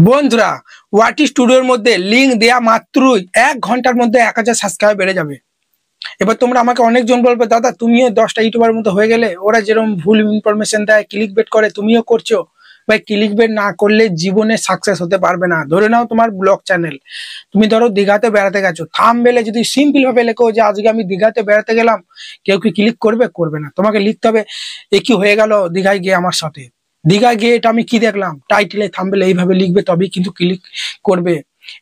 বন্ধুরা, ওয়াটি স্টুডিওর মধ্যে লিঙ্ক দেয়া মাত্রই 1 ঘন্টার মধ্যে 1000 সাবস্ক্রাইবার বেড়ে যাবে। এবার তোমরা আমাকে অনেকজন বলবে, দাদা তুমিও 10টা ইউটিউবার মতো হয়ে গেলে, ওরা যেরকম ভুল ইনফরমেশন দেয়, ক্লিক বেট করে, তুমিও করছো। ভাই, ক্লিক বেট না করলে জীবনে সাকসেস হতে পারবে না। ধরে নাও তোমার ব্লগ চ্যানেল, তুমি ধরো দীঘাতে বেড়াতে গেছো, থাম্বনেলে যদি সিম্পল ভাবে লেখো যে আজকে আমি দীঘাতে বেড়াতে গেলাম, কেউ কি ক্লিক করবে? করবে না। তোমাকে লিখতে হবে এ কি হয়ে গেল দীঘায় গিয়ে আমার সাথে, দীঘায় গিয়ে এটা আমি কি দেখলাম, টাইটেলে থাম্বনেলে এইভাবে লিখবে, তবেই কিন্তু ক্লিক করবে।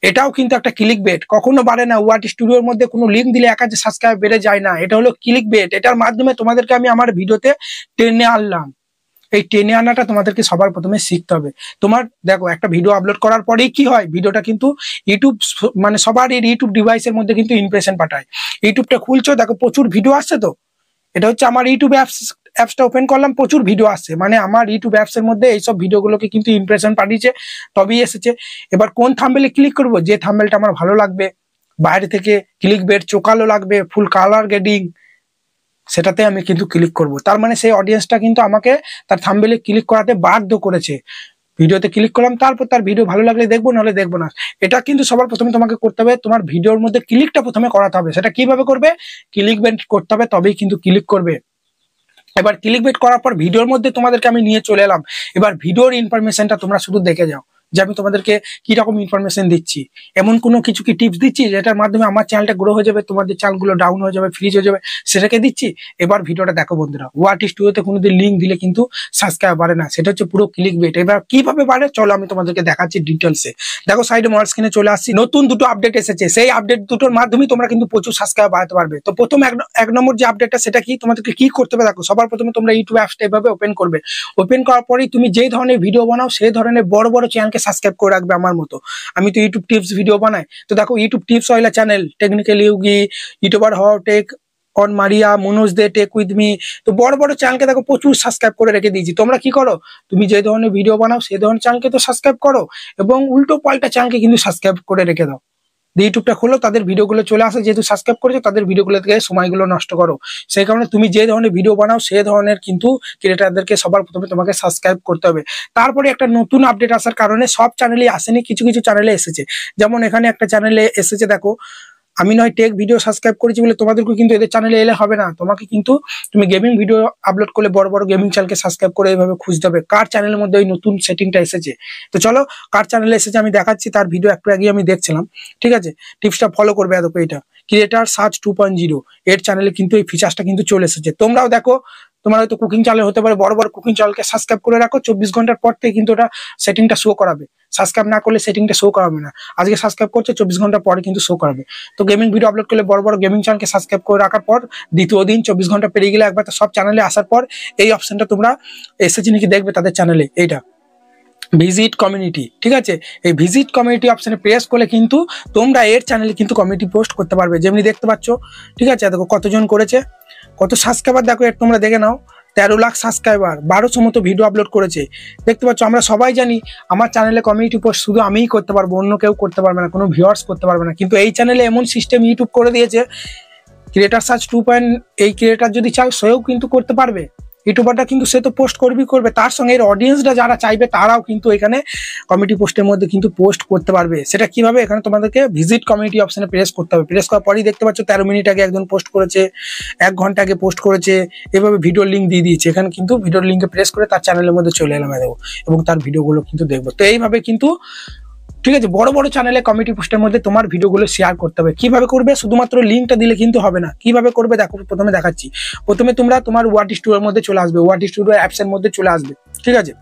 এটাও কিন্তু একটা ক্লিক বেট, কখনো বাড়ে না। ওয়াটি স্টুডিওর মধ্যে কোনো লিঙ্ক দিলে 1000 সাবস্ক্রাইব বেড়ে যায় না, এটা হলো ক্লিক বেট। এটার মাধ্যমে তোমাদেরকে আমি আমার ভিডিওতে টেনে আনলাম। এই টেনে আনাটা তোমাদেরকে সবার প্রথমে শিখতে হবে। তোমার দেখো, একটা ভিডিও আপলোড করার পরেই কি হয়, ভিডিওটা কিন্তু ইউটিউব মানে সবার ইউটিউব ডিভাইসের মধ্যে কিন্তু ইমপ্রেশন পাঠায়। ইউটিউবটা খুলছো, দেখো প্রচুর ভিডিও আসছে। তো এটা হচ্ছে আমার ইউটিউব অ্যাপসটা ওপেন করলাম, প্রচুর ভিডিও আসছে, মানে আমার ইউটিউব অ্যাপস এর মধ্যে এইসব ভিডিওগুলোকে কিন্তু ইমপ্রেশন পাঠিয়েছে, তবেই এসেছে। এবার কোন থাম্বনেলে ক্লিক করব? যে থাম্বনেলটা আমার ভালো লাগবে, বাইরে থেকে ক্লিক বেট চোকালো লাগবে, ফুল কালার গ্রেডিং, সেটাতে আমি কিন্তু ক্লিক করব। তার মানে সেই অডিয়েন্সটা কিন্তু আমাকে তার থাম্বনেলে ক্লিক করাতে বাধ্য করেছে। ভিডিওতে ক্লিক করলাম, তারপর তার ভিডিও ভালো লাগলে দেখবো, নাহলে দেখবো না। এটা কিন্তু সবার প্রথমে তোমাকে করতে হবে, তোমার ভিডিওর মধ্যে ক্লিকটা প্রথমে করাতে হবে। সেটা কিভাবে করবে? ক্লিক বেট করতে হবে, তবেই কিন্তু ক্লিক করবে। এবার ক্লিক বেট করার পর ভিডিওর মধ্যে তোমাদেরকে আমি নিয়ে চলে এলাম। এবার ভিডিওর ইনফরমেশনটা তোমরা শুধু দেখে যাও, যে আমি তোমাদেরকে কি রকম ইনফরমেশন দিচ্ছি। এমন কোনো কিছু কি টিপস দিচ্ছি যেটার মাধ্যমে আমার চ্যানেলটা গ্রো হয়ে যাবে, তোমাদের চ্যানেলগুলো ডাউন হয়ে যাবে, ফ্রিজ হয়ে যাবে, সেটাকে দিচ্ছি? এবার ভিডিওটা দেখো বন্ধুরা, ওয়াটি স্টুডিওতে কোনোদিন লিঙ্ক দিলে কিন্তু সাবস্ক্রাইব বাড়ে না, সেটা হচ্ছে পুরো ক্লিক বেট। এবার কিভাবে বাড়ে চলো আমি তোমাদেরকে দেখাচ্ছি ডিটেলসে। দেখো সাইডে মোবাইল স্ক্রিনে চলে আসছি, নতুন দুটো আপডেট এসেছে, সেই আপডেট দুটোর মাধ্যমে তোমরা কিন্তু প্রচুর সাবস্ক্রাইব বাড়াতে পারবে। তো প্রথম এক নম্বর যে আপডেটটা, সেটা কি তোমাদেরকে কি করতে হবে? দেখো, সবার প্রথমে তোমরা ইউটিউব অ্যাপসটা এভাবে ওপেন করবে। ওপেন করার পরেই তুমি যে ধরনের ভিডিও বানাও, সেই ধরনের বড় বড় চ্যানেলকে সাবস্ক্রাইব করে রাখবে। আমার মতো আমি তো ইউটিউব টিপস ভিডিও বানাই, তো দেখো ইউটিউব টিপস অয়েলা চ্যানেল, টেকনিক্যাল ইউগি, YouTuber how tech on Maria, Manoj Dey tech with me, তো বড় বড় চ্যানেলকে দেখো প্রচুর সাবস্ক্রাইব করে রেখে দিয়েছি। তোমরা কি করো? তুমি যে ধরনের ভিডিও বানাও সেই ধরনের চ্যানেলকে তো সাবস্ক্রাইব করো, এবং উল্টো পাল্টা চ্যানেলকে কিন্তু সাবস্ক্রাইব করে রেখে দাও। ইউটিউবটা খোলো, তাদের ভিডিওগুলো চলে আসে, যেহেতু সাবস্ক্রাইব করেছো তাদের ভিডিওগুলো থেকে সময়গুলো নষ্ট করো। সেই কারণে তুমি যে ধরনের ভিডিও বানাও সেই ধরনের কিন্তু ক্রিয়েটারদেরকে সবার প্রথমে তোমাকে সাবস্ক্রাইব করতে হবে। তারপরে একটা নতুন আপডেট আসার কারণে সব চ্যানেলে আসেনি, কিছু কিছু চ্যানেলে এসেছে। যেমন এখানে একটা চ্যানেলে এসেছে, দেখো আমি নয় টেক ভিডিও সাবস্ক্রাইব করেছি বলে তোমাদেরকে কিন্তু এদের চ্যানেলে এলে হবে না। তোমাকে কিন্তু তুমি গেমিং ভিডিও আপলোড করলে বড় বড় গেমিং চ্যানেলকে সাবস্ক্রাইব করে এইভাবে খুঁজতে হবে কার চ্যানেলের মধ্যে ওই নতুন সেটিংটা এসেছে। তো চলো, কার চ্যানেলে এসেছে আমি দেখাচ্ছি, তার ভিডিও একটু আগে আমি দেখছিলাম। ঠিক আছে, টিপসটা ফলো করবে। দেখো এটা ক্রিয়েটার সার্চ 2.0, এর চ্যানেলে কিন্তু এই ফিচারসটা কিন্তু চলে এসেছে। তোমরাও দেখো, তোমার হয়তো কুকিং চ্যানেল হতে পারে, বড় বড় কুকিং চ্যানেলকে সাবস্ক্রাইব করে রাখো, 24 ঘন্টার পর থেকে কিন্তু ওটা সেটিংটা শো করাবে। সাবস্ক্রাইব না করলে সেটিংটা শো করাবে না। আজকে সাবস্ক্রাইব করছে, 24 ঘন্টা পরে কিন্তু শো করাবে। তো গেমিং ভিডিও আপলোড করলে বড় বড় গেমিং চ্যানেলকে সাবস্ক্রাইব করে রাখার পর দ্বিতীয় দিন 24 ঘন্টা পেরিয়ে গেলে একবার সব চ্যানেলে আসার পর এই অপশনটা তোমরা এসেছে নাকি দেখবে তাদের চ্যানেলে, এইটা ভিজিট কমিউনিটি। ঠিক আছে, এই ভিজিট কমিউনিটি অপশনে প্রেস করলে কিন্তু তোমরা এর চ্যানেলে কিন্তু কমিউনিটি পোস্ট করতে পারবে, যেমনি দেখতে পাচ্ছ। ঠিক আছে, দেখো কতজন করেছে, কত সাবস্ক্রাইবার দেখো, এর তোমরা দেখে নাও। 13 লাখ সাবস্ক্রাইবার, 1200 মতো ভিডিও আপলোড করেছে। দেখতে পাচ্ছ, আমরা সবাই জানি আমার চ্যানেলে কমিউনিটি পোস্ট শুধু আমিই করতে পারবো, অন্য কেউ করতে পারবে না, কোনো ভিউয়ার্স করতে পারবে না। কিন্তু এই চ্যানেলে এমন সিস্টেম ইউটিউব করে দিয়েছে, ক্রিয়েটার সার্চ 2. এই ক্রিয়েটার যদি চাও সেও কিন্তু করতে পারবে। ইউটিউবারটা কিন্তু সে তো পোস্ট করবে, তার সঙ্গে এর অডিয়েন্সরা যারা চাইবে তারাও কিন্তু এখানে কমিউনিটি পোস্টের মধ্যে কিন্তু পোস্ট করতে পারবে। সেটা কিভাবে? এখানে তোমাদেরকে ভিজিট কমিউনিটি অপশনে প্রেস করতে হবে। প্রেস করার পরেই দেখতে পাচ্ছ 13 মিনিট আগে একজন পোস্ট করেছে, 1 ঘন্টা আগে পোস্ট করেছে, এভাবে ভিডিওর লিঙ্ক দিয়ে দিয়েছে। এখানে কিন্তু ভিডিওর লিঙ্কে প্রেস করে তার চ্যানেলের মধ্যে চলে এলাম দেবো, এবং তার ভিডিওগুলো কিন্তু দেখবো। তো এইভাবে কিন্তু, ঠিক আছে, বড় বড় চ্যানেলে কমিউনিটি পোস্টের মধ্যে তোমার ভিডিওগুলো শেয়ার করতে হবে। কিভাবে করবে? শুধুমাত্র লিঙ্কটা দিলে কিন্তু হবে না। কিভাবে করবে দেখো, প্রথমে দেখাচ্ছি। প্রথমে তোমরা তোমার ওয়াটি স্টুডিওর মধ্যে চলে আসবে, ওয়াটি স্টুডিও অ্যাপস এর মধ্যে চলে আসবে। ঠিক আছে,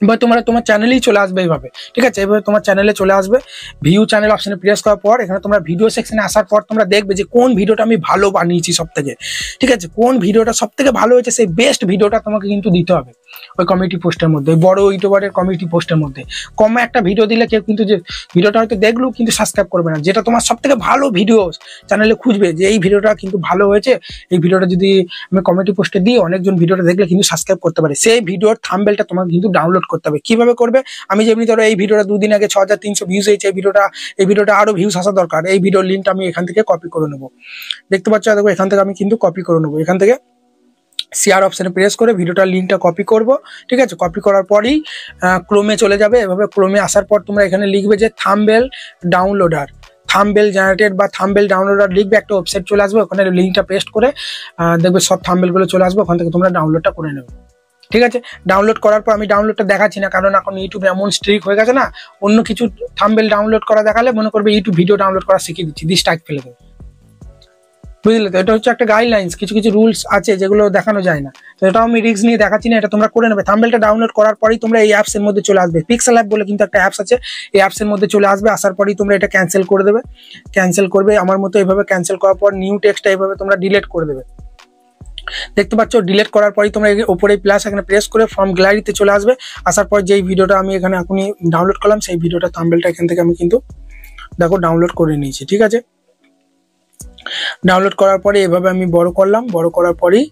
এবার তোমরা তোমার চ্যানেলেই চলে আসবে এইভাবে। ঠিক আছে, এভাবে তোমার চ্যানেলে চলে আসবে। ভিউ চ্যানেল অপশনে প্রেস করার পর এখানে তোমরা ভিডিও সেকশনে আসার পর তোমরা দেখবে যে কোন ভিডিওটা আমি ভালো বানিয়েছি সব থেকে। ঠিক আছে, কোন ভিডিওটা সব থেকে ভালো হয়েছে, সেই বেস্ট ভিডিওটা তোমাকে কিন্তু দিতে হবে ওই কমিউনিটি পোস্টের মধ্যে, বড় ইউটিউবারের কমিউনিটি পোস্টের মধ্যে। কম একটা ভিডিও দিলে কেউ কিন্তু যে ভিডিওটা হয়তো দেখলেও কিন্তু সাবস্ক্রাইব করবে না। যেটা তোমার সব থেকে ভালো ভিডিও চ্যানেলে খুঁজবে যে এই ভিডিওটা কিন্তু ভালো হয়েছে, এই ভিডিওটা যদি আমি কমিউনিটি পোস্টে দিই, অনেকজন ভিডিওটা দেখলে কিন্তু সাবস্ক্রাইব করতে পারে। সেই ভিডিওর থাম্বনেলটা তোমাকে কিন্তু ডাউনলোড করতে হবে। কিভাবে করবে? আমি যেমনি ধরো এই ভিডিওটা 2 দিন আগে 6300 ভিউজ হয়েছে, এই ভিডিওটা আরো ভিউজ আসা দরকার, এই ভিডিওর লিঙ্কটা আমি এখান থেকে কপি করে নেবো। দেখতে পাচ্ছ, দেখো এখান থেকে আমি কিন্তু কপি করে নেবো। এখান থেকে শেয়ার অপশানে প্রেস করে ভিডিওটার লিঙ্কটা কপি করব, ঠিক আছে। কপি করার পরেই ক্রোমে চলে যাবে। এভাবে ক্রোমে আসার পর তোমরা এখানে লিখবে যে থাম্বনেল ডাউনলোডার, থাম্বনেল জেনারেটেড বা থাম্বনেল ডাউনলোডার লিখবে, একটা ওয়েবসাইট চলে আসবে, ওখানে লিঙ্কটা পেস্ট করে দেখবে সব থাম্বনেলগুলো চলে আসবে, ওখান থেকে তোমরা ডাউনলোডটা করে নেবে, ঠিক আছে। ডাউনলোড করার পর আমি ডাউনলোডটা দেখাচ্ছি না, কারণ এখন ইউটিউবে এমন স্ট্রিক হয়ে গেছে না, অন্য কিছু থাম্বনেল ডাউনলোড করা দেখালে মনে করবে ইউটিউব ভিডিও ডাউনলোড করা শিখিয়ে দিচ্ছি, স্ট্রাইক ফেলে দেবে, বুঝলে তো। এটা হচ্ছে একটা গাইডলাইন্স, কিছু কিছু রুলস আছে যেগুলো দেখানো যায় না, তো এটাও আমি রিস্ক নিয়ে দেখাচ্ছি না, এটা তোমরা করে নেবে। থাম্বনেলটা ডাউনলোড করার পরেই তোমরা এই অ্যাপস এর মধ্যে চলে আসবে, পিক্সেল অ্যাপ বলে কিন্তু একটা অ্যাপস আছে, এই অ্যাপস এর মধ্যে চলে আসবে। আসার পরেই তোমরা এটা ক্যান্সেল করে দেবে, ক্যান্সেল করবে আমার মতো এইভাবে। ক্যান্সেল করার পর নিউ টেক্সটটা এইভাবে তোমরা ডিলিট করে দেবে, দেখতে পাচ্ছ। ডিলিট করার পরেই তোমরা উপরে প্লাস এখানে প্রেস করে ফর্ম গ্যালারিতে চলে আসবে। আসার পর যেই ভিডিওটা আমি এখানে এখনই ডাউনলোড করলাম, সেই ভিডিওটা থাম্বনেলটা এখান থেকে আমি কিন্তু দেখো ডাউনলোড করে নিয়েছি, ঠিক আছে। ডাউনলোড করার পরে এভাবে আমি বড় করলাম, বড় করার পরেই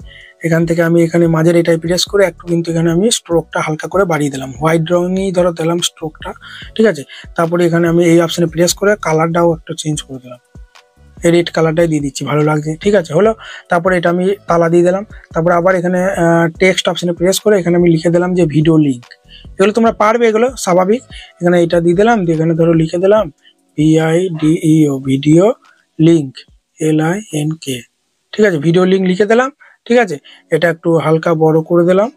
এখান থেকে আমি এখানে মাঝের এটাই প্রেস করে একটু কিন্তু এখানে আমি স্ট্রোকটা হালকা করে বাড়িয়ে দিলাম, হোয়াইট রঙই ধরো দিলাম স্ট্রোকটা, ঠিক আছে। তারপরে এখানে আমি এই অপশানে প্রেস করে কালারটাও একটু চেঞ্জ করে দিলাম, এই রেড কালারটাই দিয়ে দিচ্ছি, ভালো লাগছে, ঠিক আছে, হলো। তারপরে এটা আমি তালা দিয়ে দিলাম। তারপরে আবার এখানে টেক্সট অপশানে প্রেস করে এখানে আমি লিখে দিলাম যে ভিডিও লিঙ্ক, এগুলো তোমরা পারবে, এগুলো স্বাভাবিক। এখানে এটা দিয়ে দিলাম, এখানে ধরো লিখে দিলাম VIDEO ভিডিও লিঙ্ক LINK, ঠিক আছে, ভিডিও লিঙ্ক লিখে দিলাম, ঠিক আছে। এটা একটু হালকা বড় করে দিলাম,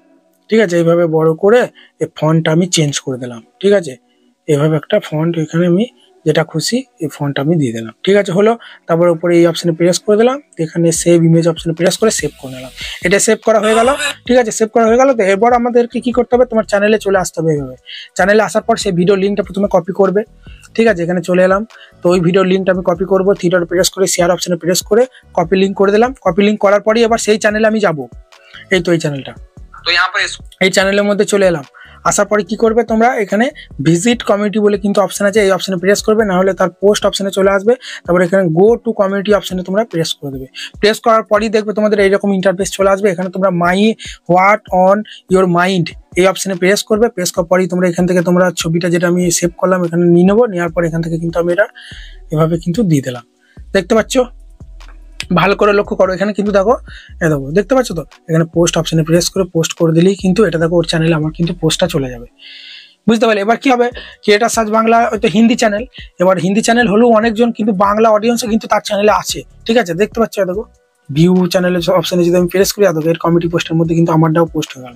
ঠিক আছে। এইভাবে বড় করে এই ফন্টটা আমি চেঞ্জ করে দিলাম, ঠিক আছে। এভাবে একটা ফন্ট এখানে আমি যেটা খুশি এই ফন্টটা আমি দিয়ে দিলাম, ঠিক আছে, হলো। তারপর উপরে এই অপশানে প্রেস করে দিলাম, এখানে সেভ ইমেজ অপশানে প্রেস করে সেভ করে নিলাম। এটা সেভ করা হয়ে গেল, ঠিক আছে, সেভ করা হয়ে গেল। তো এরপর আমাদেরকে কি করতে হবে, তোমার চ্যানেলে চলে আসতে হবে। এইভাবে চ্যানেলে আসার পর সেই ভিডিও লিঙ্কটা প্রথমে কপি করবে, ঠিক আছে। এখানে চলে এলাম, তো ওই ভিডিও লিঙ্কটা আমি কপি করবো, থিয়েটার প্রেস করে শেয়ার অপশানে প্রেস করে কপি লিঙ্ক করে দিলাম। কপি লিঙ্ক করার পরই এবার সেই চ্যানেলে আমি যাব, এই তো এই চ্যানেলটা, তো এই চ্যানেলের মধ্যে চলে এলাম। আসার পরে কি করবে তোমরা, এখানে ভিজিট কমিউনিটি বলে কিন্তু অপশন আছে, এই অপশনে প্রেস করবে, না হলে তার পোস্ট অপশনে চলে আসবে। তারপরে এখানে গো টু কমিউনিটি অপশনে তোমরা প্রেস করে দেবে। প্রেস করার পরই দেখবে তোমাদের এইরকম ইন্টারফেস চলে আসবে। এখানে তোমরা মাই হোয়াট অন ইউর মাইন্ড এই অপশনে প্রেস করবে। প্রেস করার পরই তোমরা এখান থেকে তোমরা ছবিটা যেটা আমি সেভ করলাম এখানে নিয়ে নেবো। নেওয়ার পর এখান থেকে কিন্তু আমি এটা এভাবে কিন্তু দিয়ে দিলাম, দেখতে পাচ্ছ, ভালো করে লক্ষ্য করো। এখানে কিন্তু দেখো, দেখো দেখতে পাচ্ছ তো, এখানে পোস্ট অপশনে প্রেস করে পোস্ট করে দিলেই কিন্তু এটা দেখো ওর চ্যানেলে আমার কিন্তু পোস্টটা চলে যাবে, বুঝতে পারলে। এবার কি হবে, ক্রিয়েটার সার্চ বাংলা হয়তো হিন্দি চ্যানেল, এবার হিন্দি চ্যানেল হলেও অনেকজন কিন্তু বাংলা অডিয়েন্সও কিন্তু তার চ্যানেলে আছে, ঠিক আছে, দেখতে পাচ্ছ। দেখো ভিউ চ্যানেলের অপশনে যদি আমি প্রেস করি, দেখো এর কমিটি পোস্টের মধ্যে কিন্তু আমারটাও পোস্ট হয়ে গেল,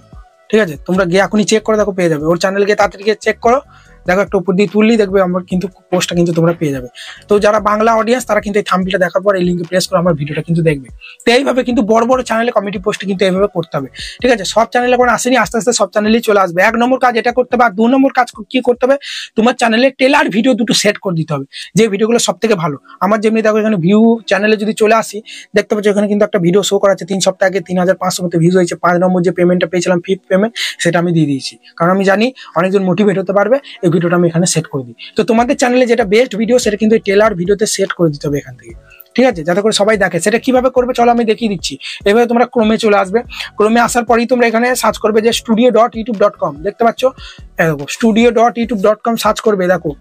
ঠিক আছে। তোমরা গিয়ে এখনই চেক করে দেখো, পেয়ে যাবে। ওর চ্যানেল গিয়ে তাড়াতাড়ি গিয়ে চেক করো, দেখো একটু উপর দিয়ে তুললেই দেখবে আমার কিন্তু পোস্টটা কিন্তু তোমরা পেয়ে যাবে। তো যারা বাংলা অডিয়েন্স তারা কিন্তু এই থাম্বনেলটা দেখার পর এই লিঙ্কে প্রেস করে আমার ভিডিওটা কিন্তু দেখবে। তো এইভাবে কিন্তু বড় বড় চ্যানেলে কমিউনিটি পোস্ট কিন্তু এইভাবে করতে হবে, ঠিক আছে। সব চ্যানেলে কোনো আসেনি, আস্তে আস্তে সব চ্যানেলেই চলে আসবে। 1 নম্বর কাজ এটা করতে হবে। আর 2 নম্বর কাজ কি করতে হবে, তোমার চ্যানেলে টেলার ভিডিও দুটো সেট করে দিতে হবে, যে ভিডিওগুলো সব থেকে ভালো। আমার যেমনি দেখো এখানে ভিউ চ্যানেলে যদি চলে আসি, দেখতে পাচ্ছ এখানে কিন্তু একটা ভিডিও শো করা আছে 3 সপ্তাহ আগে 3500 মতো ভিউজ হয়েছে। 5 নম্বর যে পেমেন্টটা পেয়েছিলাম, 5th পেমেন্ট, সেটা আমি দিয়ে দিয়েছি, কারণ আমি জানি অনেকজন মোটিভেট হতে পারবে। এই ভিডিওটা আমি এখানে সেট করে দিই। তো তোমাদের চ্যানেলে যেটা বেস্ট ভিডিও সেটা কিন্তু টেলার ভিডিওতে সেট করে দিতে হবে এখান থেকে, ঠিক আছে, যাতে করে সবাই দেখে। সেটা কিভাবে করবে চলো আমি দেখিয়ে দিচ্ছি। এভাবে তোমরা ক্রোমে চলে আসবে। ক্রোমে আসার পরেই তোমরা এখানে সার্চ করবে যে studio.youtube.com, দেখতে পাচ্ছ, দেখো studio.youtube.com সার্চ করবে, দেখো,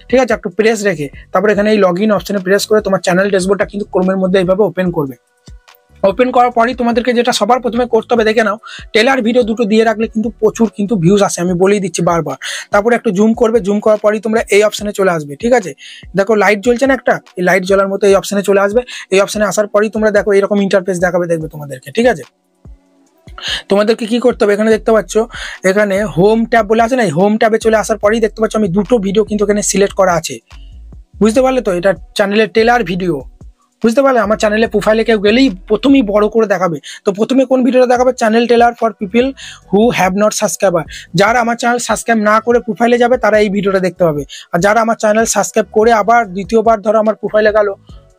ঠিক আছে, একটু প্রেস রেখে তারপর এখানে এই লগ ইন অপশনে প্রেস করে তোমার চ্যানেল ড্যাশবোর্ডটা কিন্তু ক্রোমের মধ্যে এইভাবে ওপেন করবে। ওপেন করার পরই তোমাদেরকে যেটা সবার প্রথমে করতে হবে, দেখে নাও, টেলার ভিডিও দুটো দিয়ে রাখলে কিন্তু প্রচুর কিন্তু ভিউজ আসে, আমি বলেই দিচ্ছি বারবার। তারপরে একটু জুম করবে, জুম করার পরই তোমরা এই অপশনে চলে আসবে, ঠিক আছে। দেখো লাইট জ্বলছে না একটা, এই লাইট জ্বলার মতো এই অপশনে চলে আসবে। এই অপশনে আসার পরই তোমরা দেখো এরকম ইন্টারফেস দেখাবে, দেখবে তোমাদেরকে, ঠিক আছে। তোমাদেরকে কি করতে হবে, এখানে দেখতে পাচ্ছ এখানে হোম ট্যাব বলে আছে না, এই হোম ট্যাবে চলে আসার পরেই দেখতে পাচ্ছ আমি দুটো ভিডিও কিন্তু এখানে সিলেক্ট করা আছে, বুঝতে পারলে তো। এটা চ্যানেলের টেলার ভিডিও, বুঝতে পারলে। আমার চ্যানেলে প্রোফাইলে কেউ গেলেই প্রথমেই বড় করে দেখাবে। তো প্রথমে কোন ভিডিওটা দেখাবে, channel teller for people who have not subscriber. যারা আমার চ্যানেল সাবস্ক্রাইব না করে প্রোফাইলে যাবে তারা এই ভিডিওটা দেখতে পাবে। আর যারা আমার চ্যানেল সাবস্ক্রাইব করে আবার দ্বিতীয়বার ধরো আমার প্রোফাইলে গেল,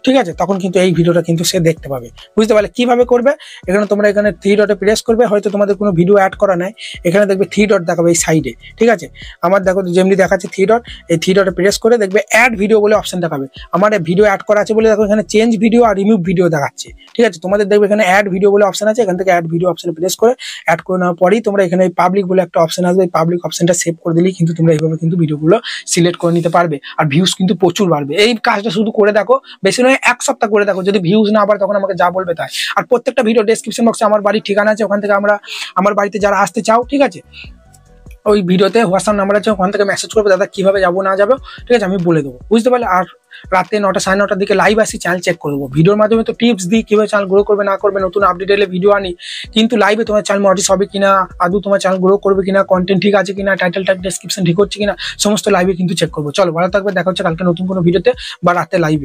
ঠিক আছে, তখন কিন্তু এই ভিডিওটা কিন্তু সে দেখতে পাবে, বুঝতে পারলে। কিভাবে করবে, এখানে তোমরা এখানে 3 ডটে প্রেস করবে। হয়তো তোমাদের কোনো ভিডিও অ্যাড করা নাই, এখানে দেখবে 3 ডট দেখাবে এই সাইডে, ঠিক আছে। আমার দেখো যেমনি দেখাচ্ছে 3 ডট, এই 3 ডটে প্রেস করে দেখবে অ্যাড ভিডিও বলে অপশন দেখাবে। আমার ভিডিও অ্যাড করা আছে বলে দেখো এখানে চেঞ্জ ভিডিও আর রিমুভ ভিডিও দেখাচ্ছে, ঠিক আছে। তোমাদের দেখবে এখানে অ্যাড ভিডিও বলে অপশন আছে, এখান থেকে অ্যাড ভিডিও অপশনে প্রেস করে অ্যাড করে নেওয়ার পরেই তোমরা এখানে পাবলিক বলে একটা অপশন আসবে, এই পাবলিক অপশনটা সেভ করে দিলেই কিন্তু তোমরা এইভাবে কিন্তু ভিডিওগুলো সিলেক্ট করে নিতে পারবে। আর ভিউজ কিন্তু প্রচুর বাড়বে। এই কাজটা শুধু করে দেখো, বেশি মিনিমাম 1 সপ্তাহ করে দেখো, যদি ভিউজ না আবার তখন আমাকে যা বলবে তাই। আর প্রত্যেকটা ভিডিও ডেসক্রিপশন বক্সে আমার বাড়ির ঠিকানা আছে, ওখান থেকে আমার বাড়িতে যারা আসতে চাও, ঠিক আছে, ওই ভিডিওতে হোয়াটসঅ্যাপ নাম্বার আছে, ওখান থেকে মেসেজ করবে দাদা কিভাবে যাবো না যাবো, ঠিক আছে, আমি বলে দেবো, বুঝতে পারলে। আর রাতে 9টা 9:30টার দিকে লাইভ আসি, চ্যানেল চেক করবো। ভিডিওর মাধ্যমে তো টিপস দিই কিভাবে চ্যানেল গ্রো করবে না করবে, নতুন আপডেট এলে ভিডিও আনি, কিন্তু লাইভে তোমার চ্যানেল মনিটাইজ হবে কিনা, আদৌ তোমার চ্যানেল গ্রো করবে কিনা, কন্টেন্ট ঠিক আছে কিনা, টাইটেল ট্যাগ ডেসক্রিপশন ঠিক হচ্ছে কিনা, সমস্ত লাইভে কিন্তু চেক করবো। চলো ভালো থাকবে, দেখা হচ্ছে কালকে নতুন কোনো ভিডিওতে বা রাতে লাইভে।